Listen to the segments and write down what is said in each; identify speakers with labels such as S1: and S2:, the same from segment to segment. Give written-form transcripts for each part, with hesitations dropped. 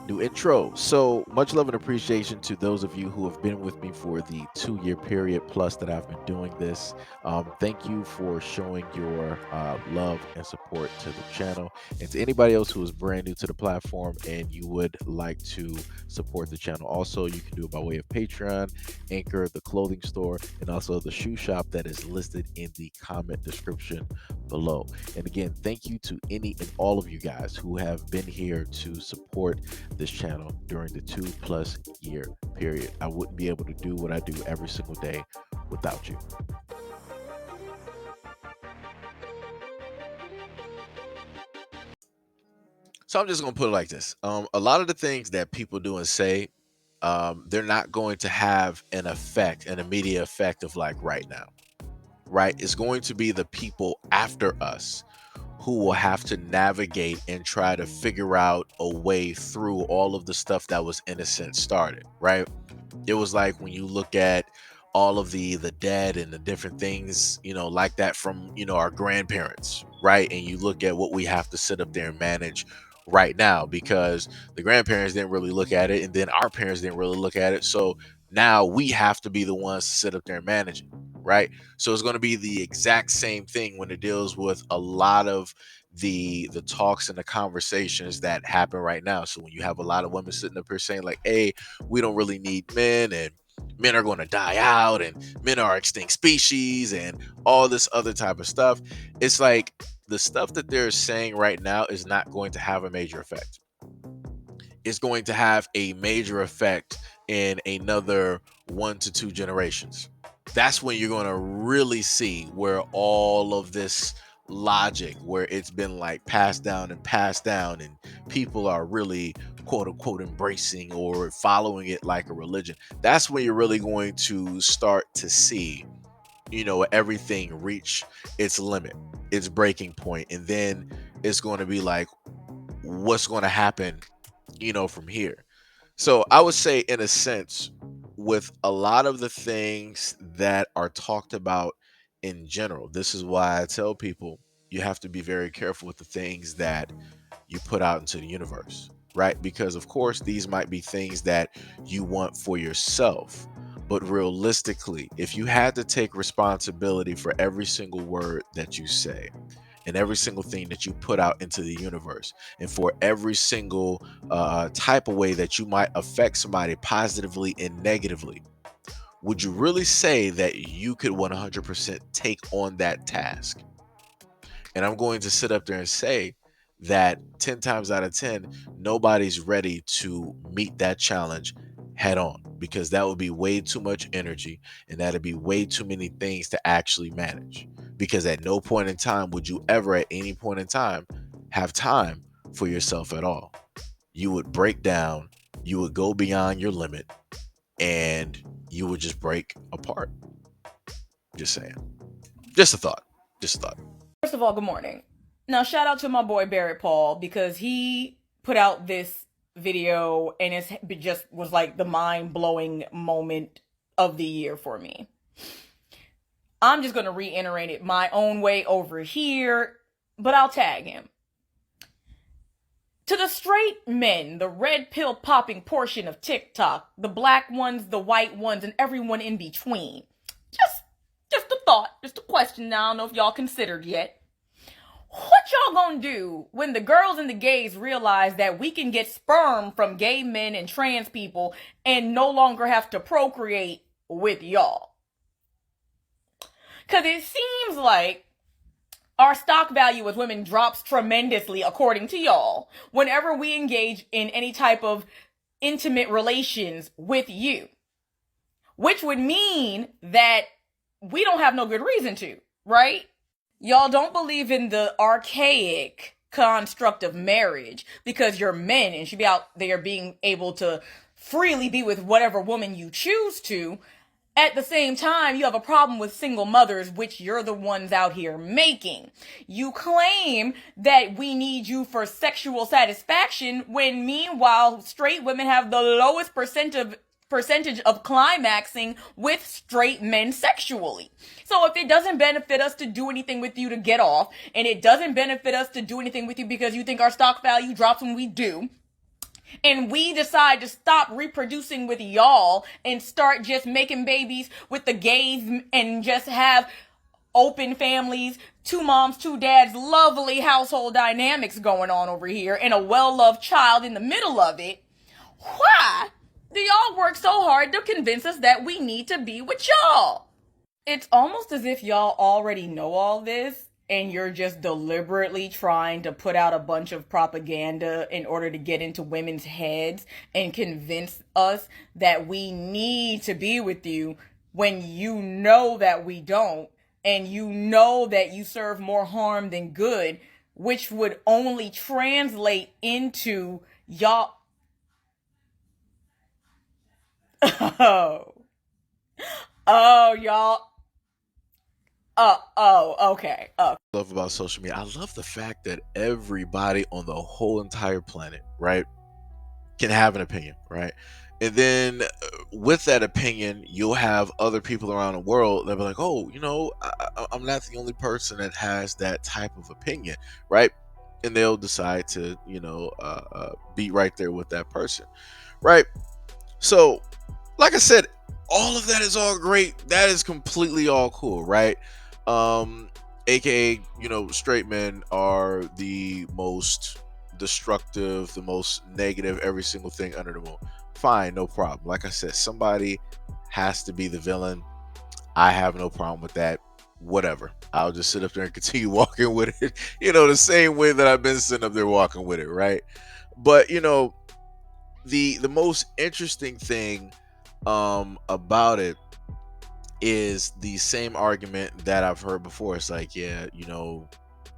S1: New intro. So much love and appreciation to those of you who have been with me for the 2 year period plus that I've been doing this. Thank you for showing your love and support to the channel. And to anybody else who is brand new to the platform and you would like to support the channel, also, you can do it by way of Patreon, Anchor, the clothing store, and also the shoe shop that is listed in the comment description below. And again, thank you to any and all of you guys who have been here to support this channel during the 2+ year period. I wouldn't be able to do what I do every single day without you. So I'm just gonna put it like this. A lot of the things that people do and say, they're not going to have an effect, an immediate effect of like right now, right? It's going to be the people after us who will have to navigate and try to figure out a way through all of the stuff that was innocent started, right? It was like when you look at all of the dead and the different things, like that from, our grandparents, right? And you look at what we have to sit up there and manage right now because the grandparents didn't really look at it and then our parents didn't really look at it. So now we have to be the ones to sit up there and manage it, right? So it's going to be the exact same thing when it deals with a lot of the talks and the conversations that happen right now. So when you have a lot of women sitting up here saying like, hey, we don't really need men and men are going to die out and men are extinct species and all this other type of stuff, it's like the stuff that they're saying right now is not going to have a major effect. It's going to have a major effect in another 1 to 2 generations. That's when you're going to really see where all of this logic, where it's been like passed down and people are really quote unquote embracing or following it like a religion. That's when you're really going to start to see, everything reach its limit, its breaking point, and then it's going to be like, what's going to happen, from here. So I would say, in a sense, with a lot of the things that are talked about in general, this is why I tell people you have to be very careful with the things that you put out into the universe, right? Because, of course, these might be things that you want for yourself. But realistically, if you had to take responsibility for every single word that you say, and every single thing that you put out into the universe, and for every single type of way that you might affect somebody positively and negatively, would you really say that you could 100% take on that task? And I'm going to sit up there and say that 10 times out of 10, nobody's ready to meet that challenge head on, because that would be way too much energy and that'd be way too many things to actually manage. Because at no point in time would you ever, at any point in time, have time for yourself at all. You would break down, you would go beyond your limit, and you would just break apart. Just saying. Just a thought. Just a thought.
S2: First of all, good morning. Now, shout out to my boy Barrett Paul because he put out this video and it just was like the mind-blowing moment of the year for me. I'm just going to reiterate it my own way over here, but I'll tag him. To the straight men, the red pill popping portion of TikTok, the black ones, the white ones, and everyone in between. Just a thought, just a question. Now, I don't know if y'all considered yet. What y'all gonna do when the girls and the gays realize that we can get sperm from gay men and trans people and no longer have to procreate with y'all? Because it seems like our stock value as women drops tremendously, according to y'all, whenever we engage in any type of intimate relations with you. Which would mean that we don't have no good reason to, right? Y'all don't believe in the archaic construct of marriage because you're men and should be out there being able to freely be with whatever woman you choose to. At the same time, you have a problem with single mothers, which you're the ones out here making. You claim that we need you for sexual satisfaction when meanwhile straight women have the lowest percentage of climaxing with straight men sexually. So if it doesn't benefit us to do anything with you to get off, and it doesn't benefit us to do anything with you because you think our stock value drops when we do, and we decide to stop reproducing with y'all and start just making babies with the gays and just have open families, two moms, two dads, lovely household dynamics going on over here, and a well-loved child in the middle of it, why do y'all work so hard to convince us that we need to be with y'all? It's almost as if y'all already know all this and you're just deliberately trying to put out a bunch of propaganda in order to get into women's heads and convince us that we need to be with you when you know that we don't, and you know that you serve more harm than good, which would only translate into y'all. Oh. Oh, y'all. Okay.
S1: Love about social media. I love the fact that everybody on the whole entire planet, right, can have an opinion, right? And then with that opinion, you'll have other people around the world that be like, oh, I'm not the only person that has that type of opinion, right? And they'll decide to, be right there with that person, right? So, like I said, all of that is all great. That is completely all cool, right? Um, AKA, straight men are the most destructive, the most negative, every single thing under the moon. Fine, no problem. Like I said, somebody has to be the villain. I have no problem with that. Whatever. I'll just sit up there and continue walking with it, the same way that I've been sitting up there walking with it, right? But the most interesting thing about it is the same argument that I've heard before. It's like, yeah,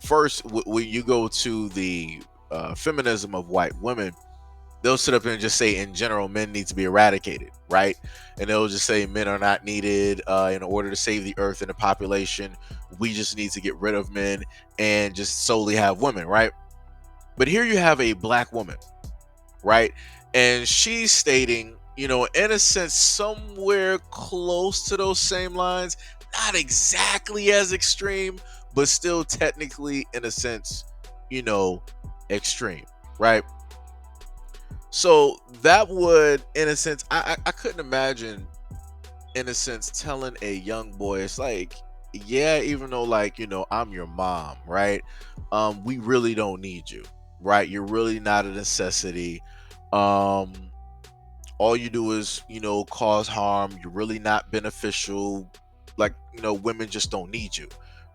S1: first when you go to the feminism of white women, they'll sit up there and just say, in general, men need to be eradicated, right? And they'll just say men are not needed in order to save the earth and the population. We just need to get rid of men and just solely have women, right? But here you have a black woman, right? And she's stating, in a sense, somewhere close to those same lines, not exactly as extreme, but still technically, in a sense, extreme, right? So that would, in a sense, I couldn't imagine, in a sense, telling a young boy, it's like, yeah, even though, like, I'm your mom, right? We really don't need you, right? You're really not a necessity. Um, all you do is, cause harm. You're really not beneficial. Like, women just don't need you,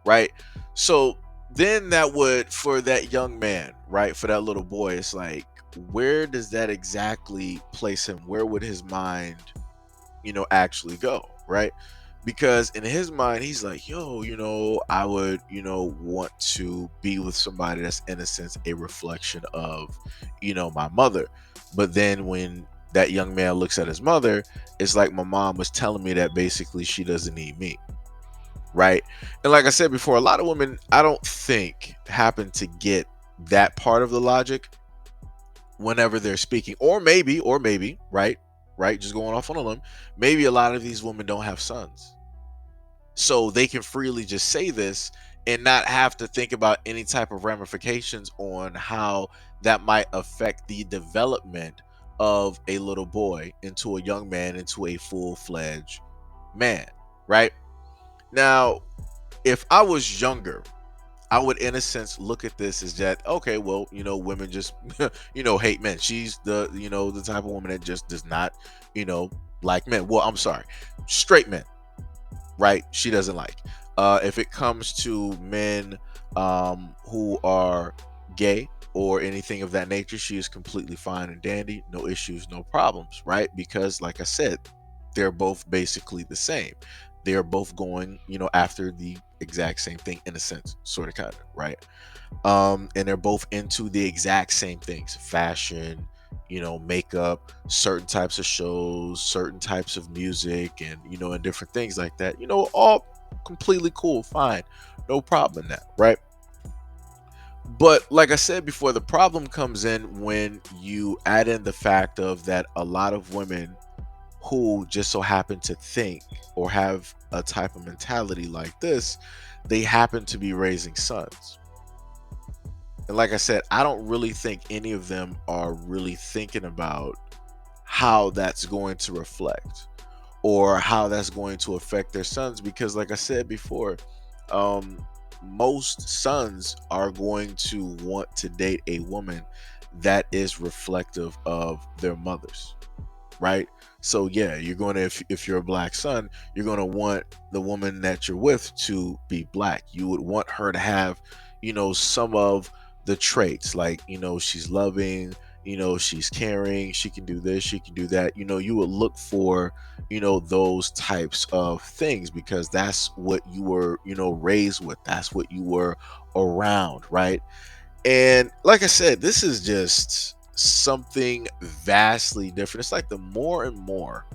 S1: right? So then that would, for that young man, right, for that little boy, it's like, where does that exactly place him? Where would his mind, actually go, right? Because in his mind, he's like, yo, I would, want to be with somebody that's, in a sense, a reflection of, my mother. But then when that young man looks at his mother, it's like, my mom was telling me that basically she doesn't need me, right? And like I said before, a lot of women, I don't think, happen to get that part of the logic whenever they're speaking. Or maybe, right, just going off on a limb, maybe a lot of these women don't have sons, so they can freely just say this and not have to think about any type of ramifications on how that might affect the development of a little boy into a young man, into a full-fledged man, right? Now, if I was younger, I would, in a sense, look at this as that, okay, well, women just, hate men. She's the type of woman that just does not, like men. Well, I'm sorry, straight men, right? She doesn't like. If it comes to men who are gay or anything of that nature, she is completely fine and dandy, no issues, no problems, right? Because, like I said, they're both basically the same. They are both going, after the exact same thing, in a sense, sort of, kind of, right? And they're both into the exact same things: fashion, makeup, certain types of shows, certain types of music, and different things like that. All completely cool, fine, no problem in that, right? But like I said before, the problem comes in when you add in the fact of that a lot of women who just so happen to think or have a type of mentality like this, they happen to be raising sons. And like I said, I don't really think any of them are really thinking about how that's going to reflect or how that's going to affect their sons, because like I said before, um most sons are going to want to date a woman that is reflective of their mothers, right? So yeah, you're going to, if you're a black son, you're going to want the woman that you're with to be black. You would want her to have, some of the traits, like, she's loving, she's caring, she can do this, she can do that. You would look for, those types of things, because that's what you were, raised with, that's what you were around, right? And like I said, this is just something vastly different. It's like the more and more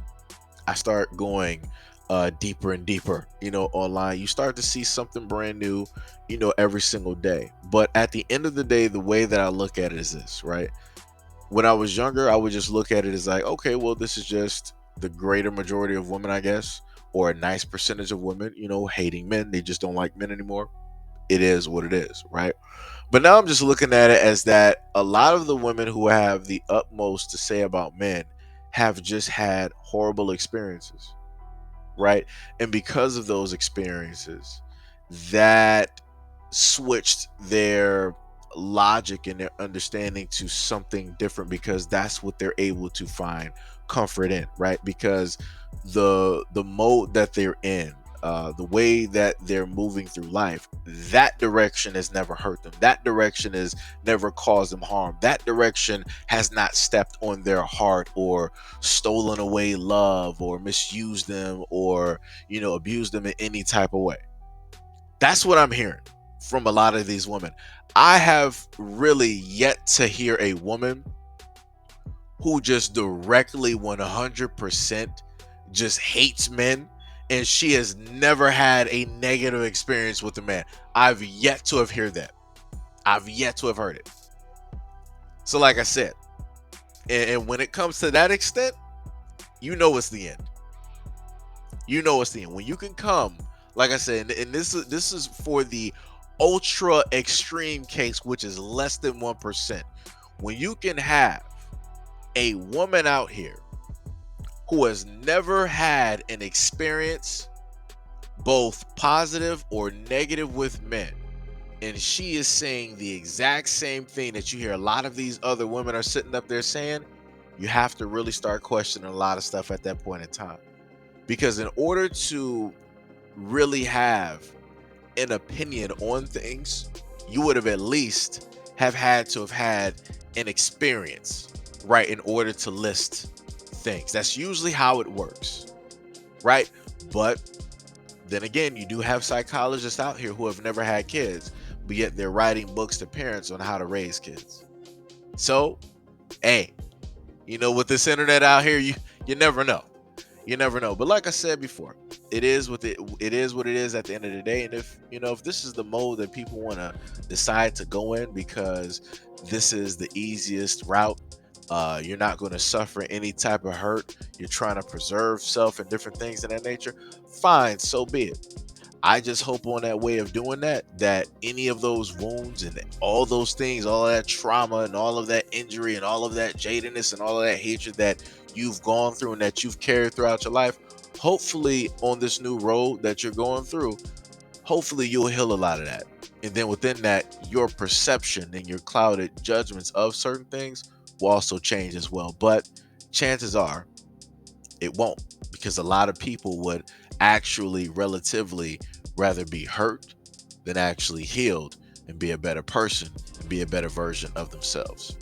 S1: I start going deeper and deeper, online, you start to see something brand new, every single day. But at the end of the day, the way that I look at it is this, right? When I was younger, I would just look at it as like, okay, well, this is just the greater majority of women, I guess, or a nice percentage of women, hating men. They just don't like men anymore. It is what it is, right? But now I'm just looking at it as that a lot of the women who have the utmost to say about men have just had horrible experiences, right? And because of those experiences, that switched their logic and their understanding to something different, because that's what they're able to find comfort in, right? Because the mode that they're in, the way that they're moving through life, that direction has never hurt them, that direction has never caused them harm, that direction has not stepped on their heart or stolen away love or misused them or abused them in any type of way. That's what I'm hearing from a lot of these women. I have really yet to hear a woman who just directly 100% just hates men, and she has never had a negative experience with a man. I've yet to have heard that. I've yet to have heard it. So like I said, and when it comes to that extent, it's the end. It's the end. When you can come, like I said, and this is for the ultra extreme case, which is less than 1%. When you can have a woman out here who has never had an experience, both positive or negative, with men, and she is saying the exact same thing that you hear a lot of these other women are sitting up there saying, you have to really start questioning a lot of stuff at that point in time. Because in order to really have an opinion on things, you would have at least have had to have had an experience, right, in order to list things. That's usually how it works, right? But then again, you do have psychologists out here who have never had kids, but yet they're writing books to parents on how to raise kids. So, hey, with this internet out here, you never know. You never know. But like I said before, it is what it is at the end of the day. And if this is the mode that people want to decide to go in, because this is the easiest route, you're not going to suffer any type of hurt, you're trying to preserve self and different things of that nature, fine, so be it. I just hope on that way of doing that any of those wounds and all those things, all of that trauma and all of that injury and all of that jadedness and all of that hatred that you've gone through and that you've carried throughout your life, hopefully on this new road that you're going through, hopefully you'll heal a lot of that. And then within that, your perception and your clouded judgments of certain things will also change as well. But chances are it won't, because a lot of people would actually relatively rather be hurt than actually healed and be a better person and be a better version of themselves.